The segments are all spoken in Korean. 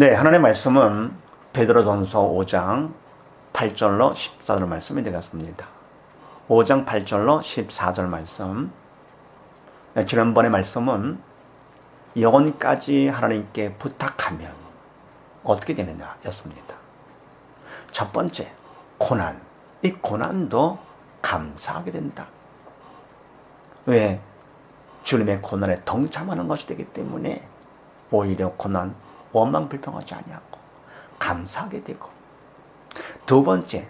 네, 하나님의 말씀은 베드로전서 5장 8절로 14절 말씀이 되겠습니다. 5장 8절로 14절 말씀. 네, 지난번의 말씀은 영혼까지 하나님께 부탁하면 어떻게 되느냐 였습니다. 첫 번째, 고난. 이 고난도 감사하게 된다. 왜? 주님의 고난에 동참하는 것이 되기 때문에 오히려 고난, 원망 불평하지 아니하고 감사하게 되고, 두 번째,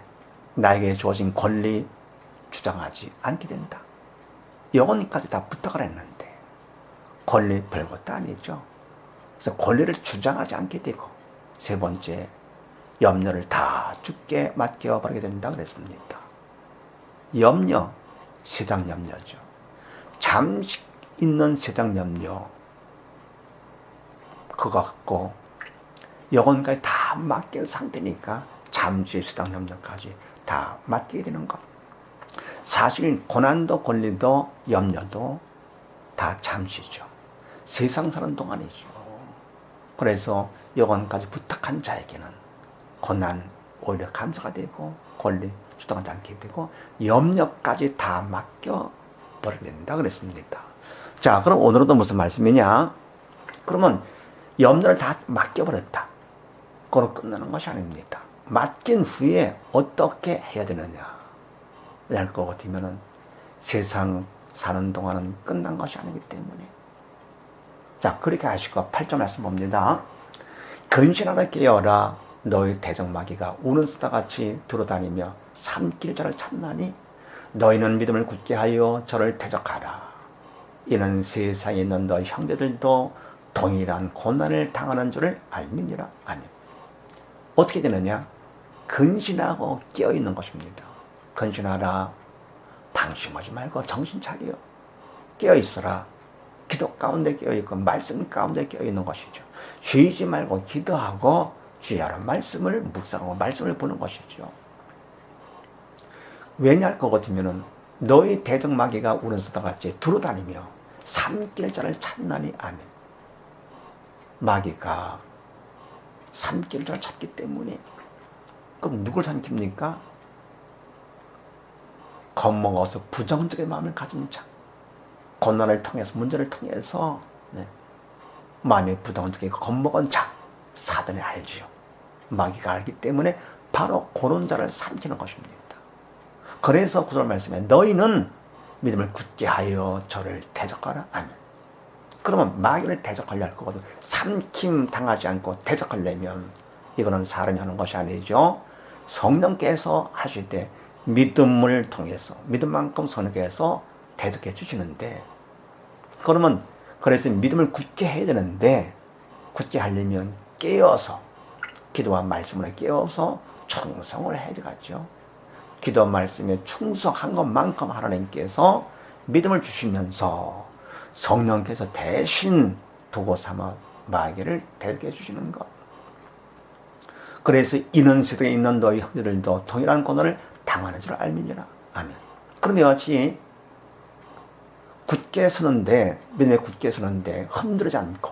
나에게 주어진 권리 주장하지 않게 된다. 영혼까지 다 부탁을 했는데 권리 별것도 아니죠. 그래서 권리를 주장하지 않게 되고, 세 번째, 염려를 다 주께 맡겨버리게 된다 그랬습니다. 염려, 세상 염려죠. 잠시 있는 세상 염려, 그거 갖고 영혼까지 다 맡긴 상태니까 잠시 세상 염려까지 다 맡기게 되는 것. 사실 고난도 권리도 염려도 다 잠시죠. 세상 사는 동안이죠. 그래서 영혼까지 부탁한 자에게는 고난 오히려 감사가 되고, 권리 주장하지 않게 되고, 염려까지 다 맡겨버리게 된다 그랬습니다. 자, 그럼 오늘은 무슨 말씀이냐? 그러면 염려를 다 맡겨버렸다, 그걸로 끝나는 것이 아닙니다. 맡긴 후에 어떻게 해야 되느냐 할 것 같으면은 세상 사는 동안은 끝난 것이 아니기 때문에. 자, 그렇게 하시고 8절 말씀 봅니다. 근신하라 깨어라, 너희 대적마귀가 우는 수다같이 두루다니며 삼킬 자를 찾나니 너희는 믿음을 굳게 하여 저를 대적하라. 이는 세상에 있는 너희 형제들도 동일한 고난을 당하는 줄을 알미니라. 아니, 어떻게 되느냐? 근신하고 깨어있는 것입니다. 근신하라, 방심하지 말고 정신 차려 깨어있어라. 기도 가운데 깨어있고 말씀 가운데 깨어있는 것이죠. 쉬지 말고 기도하고 주야라 말씀을 묵상하고 말씀을 보는 것이죠. 왜냐 할 것 같으면은 너희 대적마귀가 우는 수다같이 두루다니며 삼킬 자를 찾나니. 아멘. 마귀가 삼킬 자를 찾기 때문에. 그럼 누굴 삼킵니까? 겁먹어서 부정적인 마음을 가진 자, 고난을 통해서, 문제를 통해서 마음이 부정적이고 겁먹은 자, 사단이 알지요. 마귀가 알기 때문에 바로 그런 자를 삼키는 것입니다. 그래서 구절 말씀에 너희는 믿음을 굳게 하여 저를 대적하라. 아멘. 그러면 마귀를 대적하려 할 거거든. 삼킴 당하지 않고 대적하려면 이거는 사람이 하는 것이 아니죠. 성령께서 하실 때 믿음을 통해서, 믿음만큼 성령께서 대적해 주시는데, 그러면 그래서 믿음을 굳게 해야 되는데, 굳게 하려면 깨어서, 기도와 말씀으로 깨어서 충성을 해야 되겠죠. 기도와 말씀에 충성한 것만큼 하나님께서 믿음을 주시면서 성령께서 대신 도구 삼아 마귀를 대적해 주시는 것. 그래서 이는 세상에 있는 너희 형제들도 동일한 고난을 당하는 줄 알미니라. 아멘. 그럼 이같이 굳게 서는데, 믿음에 굳게 서는데 흔들리지 않고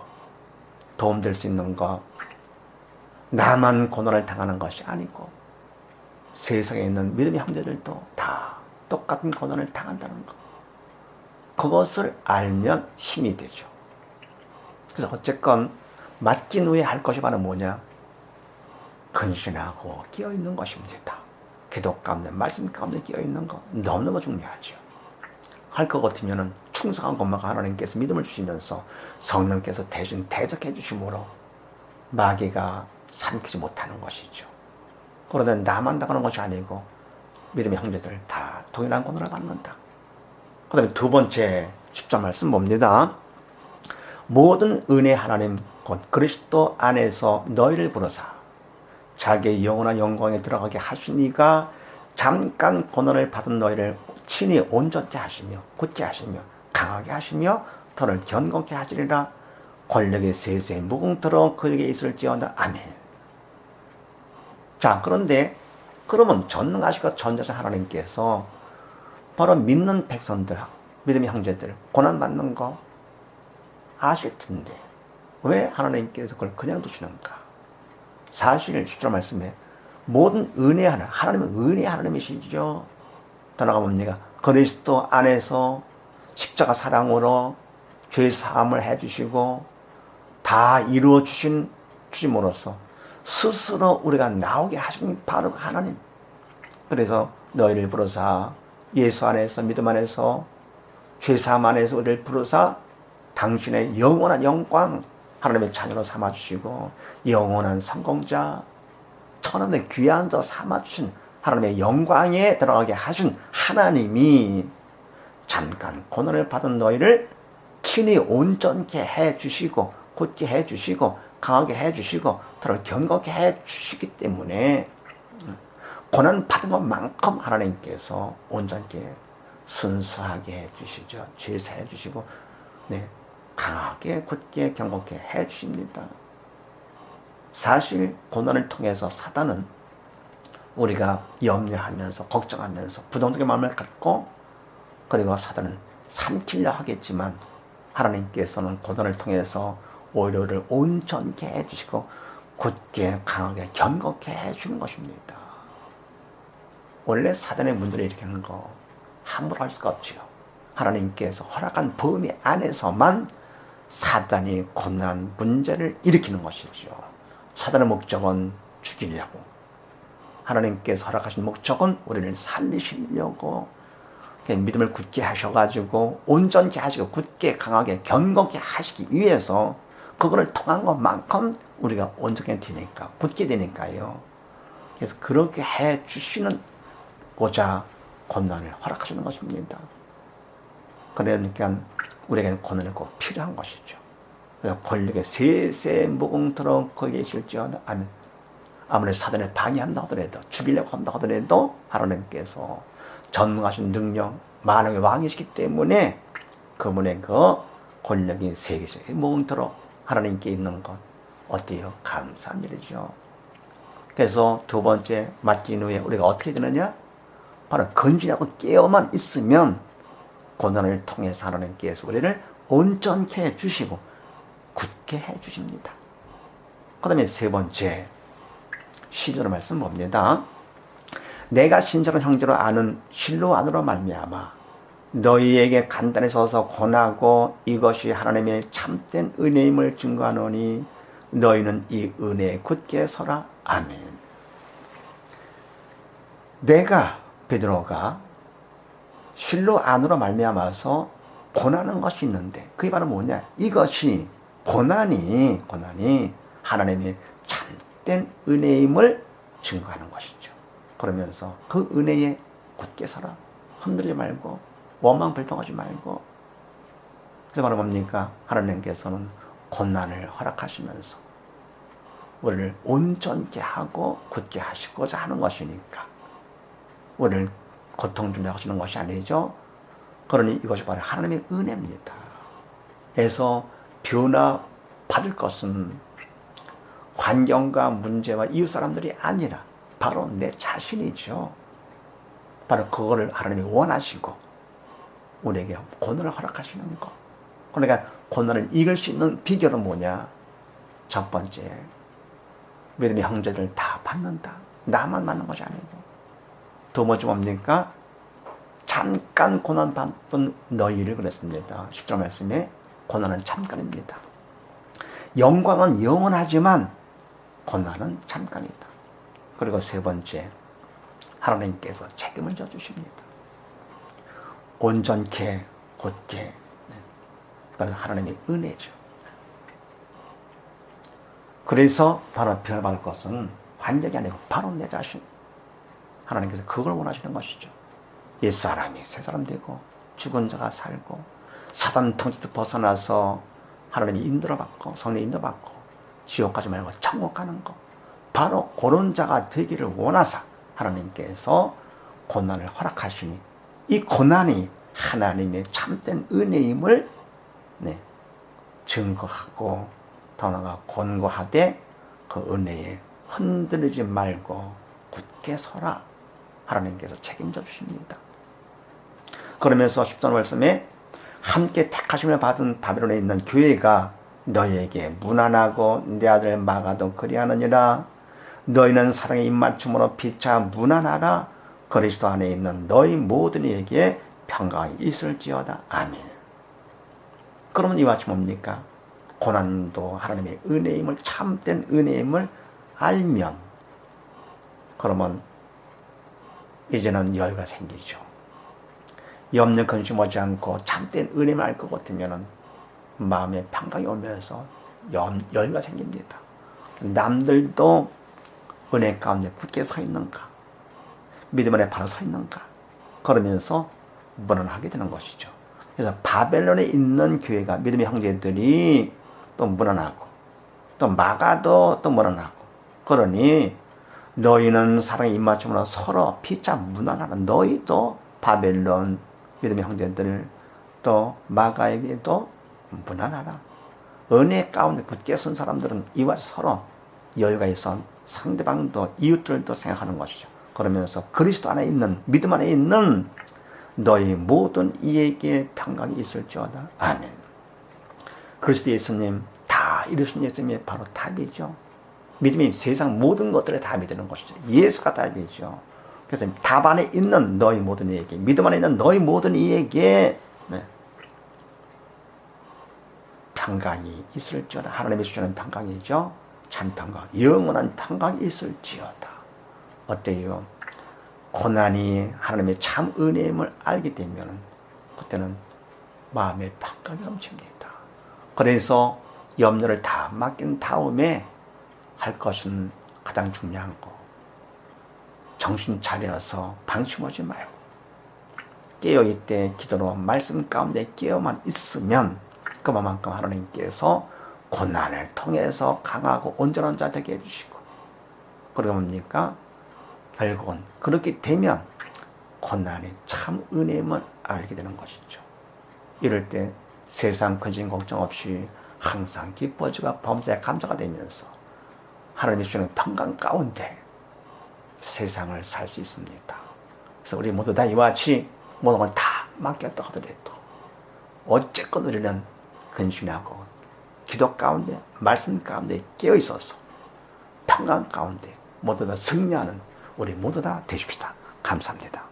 도움될 수 있는 것, 나만 고난을 당하는 것이 아니고 세상에 있는 믿음의 형제들도 다 똑같은 고난을 당한다는 것, 그것을 알면 힘이 되죠. 그래서 어쨌건 맡긴 후에 할 것이 바로 뭐냐? 근신하고 깨어있는 것입니다. 기도 가운데, 말씀 가운데 깨어있는 것 너무너무 중요하죠. 할 것 같으면 충성한 것만 하나님께서 믿음을 주시면서 성령께서 대신 대적해 주심으로 마귀가 삼키지 못하는 것이죠. 그러나 나만 당하는 것이 아니고 믿음의 형제들 다 동일한 고난을 받는다. 그 다음에 두 번째 10절 말씀 봅니다. 모든 은혜 하나님 곧 그리스도 안에서 너희를 부르사 자기의 영원한 영광에 들어가게 하시니가 잠깐 고난을 받은 너희를 친히 온전케 하시며 굳게 하시며 강하게 하시며 더를 견고케 하시리라. 권력의 세세 무궁토록 그에게 있을지어다. 아멘. 자, 그런데 그러면 전능하시고 전자신 하나님께서 바로 믿는 백성들, 믿음의 형제들 고난받는 거 아실 텐데 왜 하나님께서 그걸 그냥 두시는가? 사실 10절 말씀에 모든 은혜 하나님은 은혜 하나님이시죠. 더 나아가 뭡니까? 그리스도 안에서 십자가 사랑으로 죄 사함을 해주시고 다 이루어 주심으로써 스스로 우리가 나오게 하신 바로 하나님. 그래서 너희를 부르사 예수 안에서 믿음 안에서 죄 사함 안에서 우리를 부르사 당신의 영원한 영광 하나님의 자녀로 삼아주시고 영원한 성공자 천원의 귀한 자 삼아주신 하나님의 영광에 들어가게 하신 하나님이 잠깐 고난을 받은 너희를 친히 온전케 해주시고 굳게 해주시고 강하게 해주시고 더러 견고하게 해주시기 때문에 고난 받은 것만큼 하나님께서 온전케 순수하게 해주시죠. 죄사해 주시고 네, 강하게 굳게 견고하게 해주십니다. 사실 고난을 통해서 사단은 우리가 염려하면서 걱정하면서 부정적인 마음을 갖고 그리고 사단은 삼키려 하겠지만 하나님께서는 고난을 통해서 오히려 우리를 온전케 해주시고 굳게 강하게 견고케 해주는 것입니다. 원래 사단의 문제를 일으키는 거 함부로 할 수가 없지요. 하나님께서 허락한 범위 안에서만 사단이 고난 문제를 일으키는 것이죠. 사단의 목적은 죽이려고, 하나님께서 허락하신 목적은 우리를 살리시려고 믿음을 굳게 하셔가지고 온전케 하시고 굳게 강하게 견고케 하시기 위해서 그거를 통한 것만큼 우리가 온전케 되니까 굳게 되니까요. 그래서 그렇게 해 주시는고자 고난을 허락하시는 것입니다. 그러니까 우리에게는 고난이 꼭 필요한 것이죠. 그래서 권력의 세세 무궁토록 거기에 계실지어다. 아무리 사단에 방해한다 하더라도 죽이려고 한다 하더라도 하나님께서 전능하신 능력 만왕의 왕이시기 때문에 그분의 그 권력이 세계에 무궁토록 하나님께 있는 것 어때요? 감사한 일이죠. 그래서 두 번째 맡긴 후에 우리가 어떻게 되느냐? 바로 건진하고 깨어만 있으면 고난을 통해서 하나님께서 우리를 온전케 해주시고 굳게 해주십니다. 그 다음에 세 번째 12절 말씀 봅니다. 내가 신실한 형제로 아는 실로 안으로 말미암아 너희에게 간단히 서서 권하고 이것이 하나님의 참된 은혜임을 증거하노니 너희는 이 은혜에 굳게 서라. 아멘. 내가 베드로가 실로 안으로 말미암아서 고난하는 것이 있는데 그게 바로 뭐냐? 이것이 고난이 하나님의 참된 은혜임을 증거하는 것이죠. 그러면서 그 은혜에 굳게 서라. 흔들리지 말고 원망 불평하지 말고. 그게 바로 뭡니까? 하나님께서는 고난을 허락하시면서 우리를 온전케 하고 굳게 하시고자 하는 것이니까 우리를 고통 주려고 하시는 것이 아니죠. 그러니 이것이 바로 하나님의 은혜입니다. 그래서 변화 받을 것은 환경과 문제와 이웃 사람들이 아니라 바로 내 자신이죠. 바로 그거를 하나님이 원하시고 우리에게 고난을 허락하시는 것. 그러니까 고난을 이길 수 있는 비결은 뭐냐? 첫 번째, 믿음의 형제들 다 받는다. 나만 받는 것이 아니고. 두 번째 뭡니까? 잠깐 고난 받던 너희를 그랬습니다. 10절 말씀에 고난은 잠깐입니다. 영광은 영원하지만 고난은 잠깐이다. 그리고 세 번째, 하나님께서 책임을 져주십니다. 온전케 곧게. 그것은 하나님의 은혜죠. 그래서 바로 변화받을 것은 환경이 아니고 바로 내 자신. 하나님께서 그걸 원하시는 것이죠. 옛사람이 새사람 되고 죽은 자가 살고 사단 통치도 벗어나서 하나님이 인도받고 성령 인도받고 지옥 가지 말고 천국 가는 것. 바로 그런 자가 되기를 원하사 하나님께서 고난을 허락하시니 이 고난이 하나님의 참된 은혜임을 증거하고 더 나아가 권고하되 그 은혜에 흔들리지 말고 굳게 서라. 하나님께서 책임져 주십니다. 그러면서 10절 말씀에 함께 택하심을 받은 바벨론에 있는 교회가 너희에게 무난하고 내 아들 마가도 그리하느니라. 너희는 사랑의 입맞춤으로 피차 무난하라. 그리스도 안에 있는 너희 모든 이에게 평강이 있을지어다. 아멘. 그러면 이와 같이 뭡니까? 고난도 하나님의 은혜임을, 참된 은혜임을 알면, 그러면 이제는 여유가 생기죠. 염려 근심하지 않고 참된 은혜를 알 것 같으면 마음에 평강이 오면서 여유가 생깁니다. 남들도 은혜 가운데 굳게 서 있는가, 믿음 안에 바로 서 있는가, 그러면서 무난하게 되는 것이죠. 그래서 바벨론에 있는 교회가, 믿음의 형제들이 또 무난하고, 또 마가도 또 무난하고, 그러니 너희는 사랑의 입맞춤으로 서로 피차 무난하라. 너희도 바벨론 믿음의 형제들, 또 마가에게도 무난하라. 은혜 가운데 굳게 선 사람들은 이와 서로 여유가 있어 상대방도 이웃들도 생각하는 것이죠. 그러면서 그리스도 안에 있는, 믿음 안에 있는 너희 모든 이에게 평강이 있을지어다. 아멘. 그리스도 예수님, 다 이루신 예수님이 바로 답이죠. 믿음이 세상 모든 것들의 답이 되는 것이죠. 예수가 답이죠. 그래서 답 안에 있는 너희 모든 이에게, 믿음 안에 있는 너희 모든 이에게 평강이 있을지어다. 하나님이 주시는 평강이죠. 참 평강, 영원한 평강이 있을지어다. 어때요? 고난이 하나님의 참 은혜임을 알게 되면 그때는 마음의 평강이 넘칩니다. 그래서 염려를 다 맡긴 다음에 할 것은 가장 중요한 거, 정신 차려서 방심하지 말고 깨어있되 기도로 말씀 가운데 깨어만 있으면 그만큼 하나님께서 고난을 통해서 강하고 온전한 자 되게 해주시고, 그리고 뭡니까? 결국은 그렇게 되면 고난이 참 은혜임을 알게 되는 것이죠. 이럴 때 세상 근심 걱정 없이 항상 기뻐지고 범사에 감사가 되면서 하나님이 주시는 평강 가운데 세상을 살 수 있습니다. 그래서 우리 모두 다 이와 같이 모든 걸 다 맡겼다 하더라도 어쨌건 우리는 근신하고 기도 가운데, 말씀 가운데 깨어 있어서 평강 가운데 모두 다 승리하는 우리 모두 다 되십시다. 감사합니다.